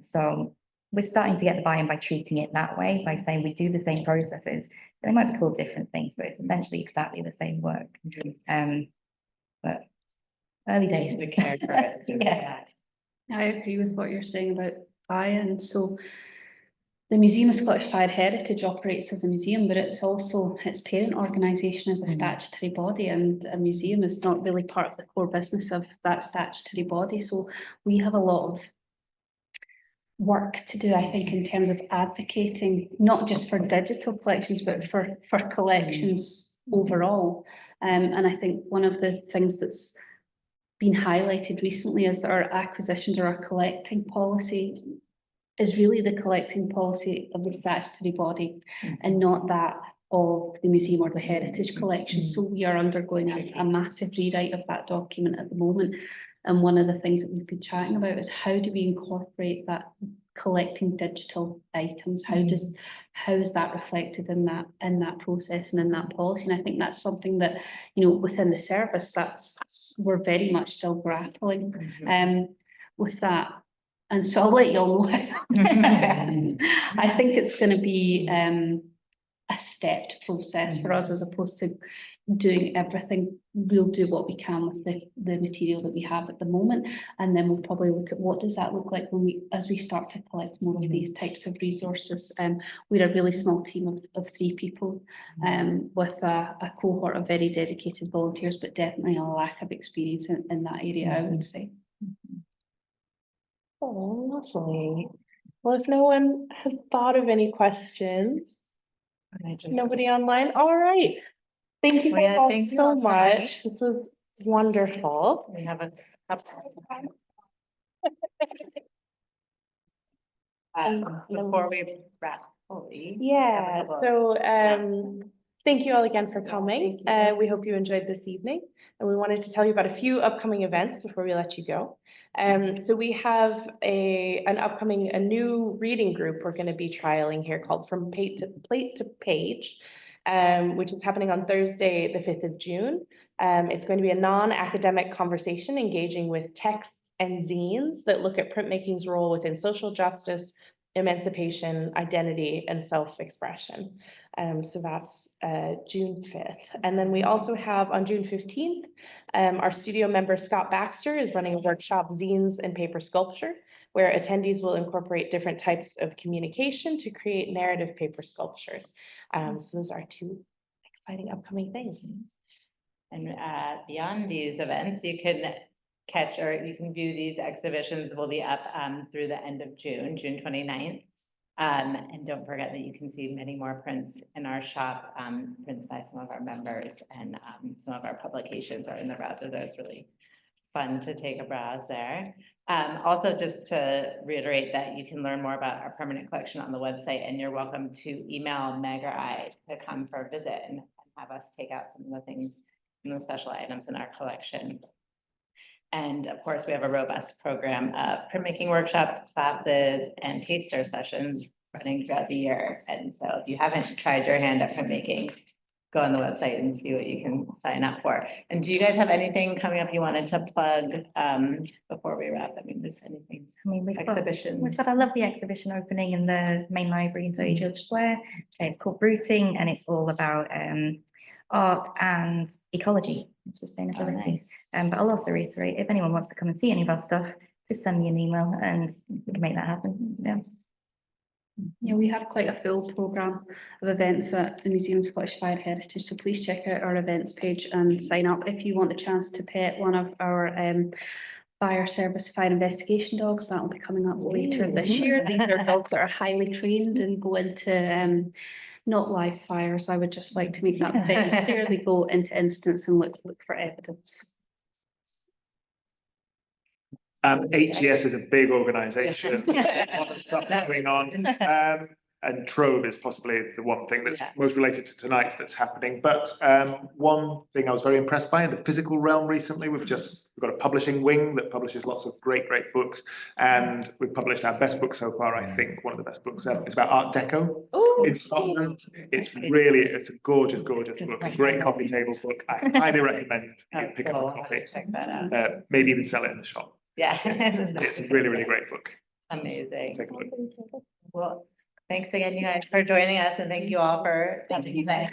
So we're starting to get the buy-in by treating it that way, by saying we do the same processes. They might be called different things, but it's essentially exactly the same work. But early days. The character. Yeah. I agree with what you're saying about buy-in. So the Museum of Scottish Fire Heritage operates as a museum, but it's also its parent organisation as a statutory body, and a museum is not really part of the core business of that statutory body. So we have a lot of work to do, I think, in terms of advocating, not just for digital collections, but for collections overall. And I think one of the things that's been highlighted recently is that our acquisitions or our collecting policy is really the collecting policy of the statutory body and not that of the museum or the heritage collection. So we are undergoing a massive rewrite of that document at the moment. And one of the things that we've been chatting about is how do we incorporate that collecting digital items? How is that reflected in that process and in that policy? And I think that's something that, you know, within the service, we're very much still grappling with that. And so I'll let you all know. I think it's going to be a stepped process for us, as opposed to doing everything. We'll do what we can with the material that we have at the moment, and then we'll probably look at what does that look like as we start to collect more of these types of resources. We're a really small team of 3 people, with a cohort of very dedicated volunteers, but definitely a lack of experience in that area, I would say. Oh, lovely. Well, if no one has thought of any questions, nobody online. All right. Thank you all so much. This was wonderful. We have a before we wrap. Yeah, so Thank you all again for coming. We hope you enjoyed this evening. And we wanted to tell you about a few upcoming events before we let you go. So we have a new reading group we're going to be trialing here called From Plate to Page, which is happening on Thursday, the 5th of June. It's going to be a non-academic conversation engaging with texts and zines that look at printmaking's role within social justice, emancipation, identity, and self-expression. So that's June 5th. And then we also have on June 15th, our studio member Scott Baxter is running a workshop, Zines and Paper Sculpture, where attendees will incorporate different types of communication to create narrative paper sculptures. So those are two exciting upcoming things. And beyond these events, you can catch or you can view these exhibitions will be up through the end of June, June 29th. And don't forget that you can see many more prints in our shop, prints by some of our members, and some of our publications are in the browser there. It's really fun to take a browse there. Also, just to reiterate that you can learn more about our permanent collection on the website, and you're welcome to email Meg or I to come for a visit and have us take out some of the things and the special items in our collection. And of course, we have a robust program of printmaking workshops, classes, and taster sessions running throughout the year. And so if you haven't tried your hand at printmaking, go on the website and see what you can sign up for. And do you guys have anything coming up you wanted to plug before we wrap? I mean, there's anything, I mean, we've exhibitions. got a lovely exhibition opening in the main library in 30 George Square. It's called Rooting, and it's all about art and ecology, sustainability. Oh, nice. But I'll also reiterate, if anyone wants to come and see any of our stuff, just send me an email and we can make that happen. Yeah. Yeah, we have quite a full programme of events at the Museum of Scottish Fire Heritage, so please check out our events page and sign up if you want the chance to pet one of our fire service fire investigation dogs. That will be coming up later this year. These are dogs that are highly trained and go into not live fires. I would just like to make that very clear. They go into incidents and look for evidence. HES is a big organisation, a lot of stuff going on. And Trove is possibly the one thing that's most related to tonight that's happening. But one thing I was very impressed by in the physical realm recently, we've got a publishing wing that publishes lots of great books. And we've published our best book so far, I think, one of the best books ever. It's about Art Deco in Scotland. It's a gorgeous book, a great coffee table book. I highly recommend you pick up a copy. Check that out. Maybe even sell it in the shop. Yeah. It's a really great book. Amazing. Take a look. Well, thanks again, you guys, for joining us, and thank you all for coming tonight.